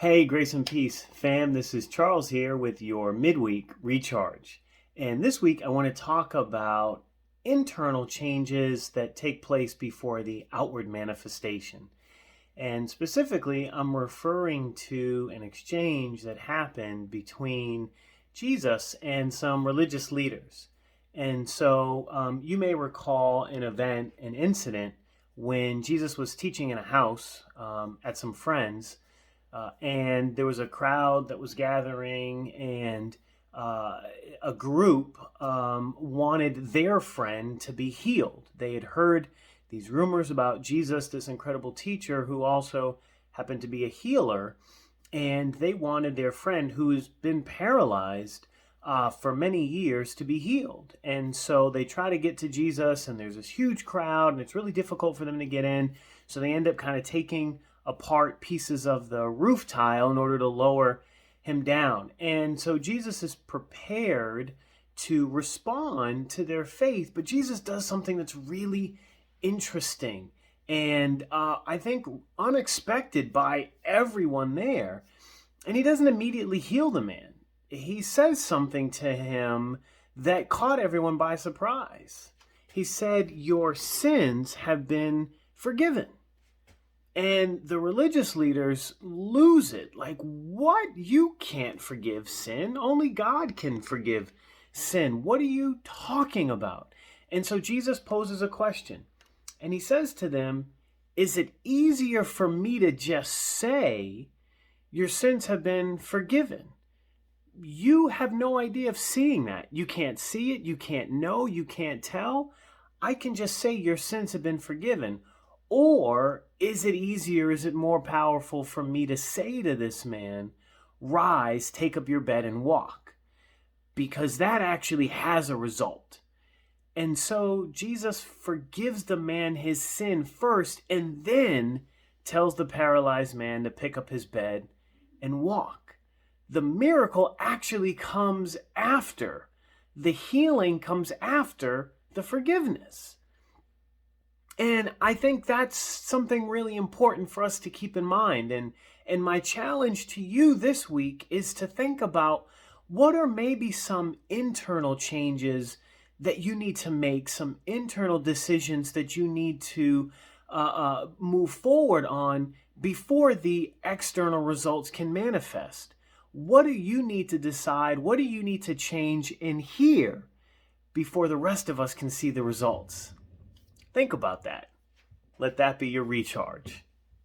Hey, grace and peace, fam. This is Charles here with your Midweek Recharge. And this week I want to talk about internal changes that take place before the outward manifestation. And specifically, I'm referring to an exchange that happened between Jesus and some religious leaders. And so you may recall an incident when Jesus was teaching in a house at some friends, and there was a crowd that was gathering, and a group wanted their friend to be healed. They had heard these rumors about Jesus, this incredible teacher who also happened to be a healer, and they wanted their friend who's been paralyzed for many years to be healed. And so they try to get to Jesus, and there's this huge crowd, and it's really difficult for them to get in. So they end up kind of taking apart pieces of the roof tile in order to lower him down. And so Jesus is prepared to respond to their faith, but Jesus does something that's really interesting and I think unexpected by everyone there. And he doesn't immediately heal the man. He says something to him that caught everyone by surprise. He said, "Your sins have been forgiven." And the religious leaders lose it. Like, what? You can't forgive sin. Only God can forgive sin. What are you talking about? And so Jesus poses a question. And he says to them, is it easier for me to just say, your sins have been forgiven? You have no idea of seeing that. You can't see it. You can't know. You can't tell. I can just say your sins have been forgiven. Or is it easier, is it more powerful for me to say to this man, rise, take up your bed and walk? Because that actually has a result. And so Jesus forgives the man his sin first and then tells the paralyzed man to pick up his bed and walk. The miracle actually comes after. The healing comes after the forgiveness. And I think that's something really important for us to keep in mind. And my challenge to you this week is to think about what are maybe some internal changes that you need to make, some internal decisions that you need to move forward on before the external results can manifest. What do you need to decide? What do you need to change in here before the rest of us can see the results? Think about that. Let that be your recharge.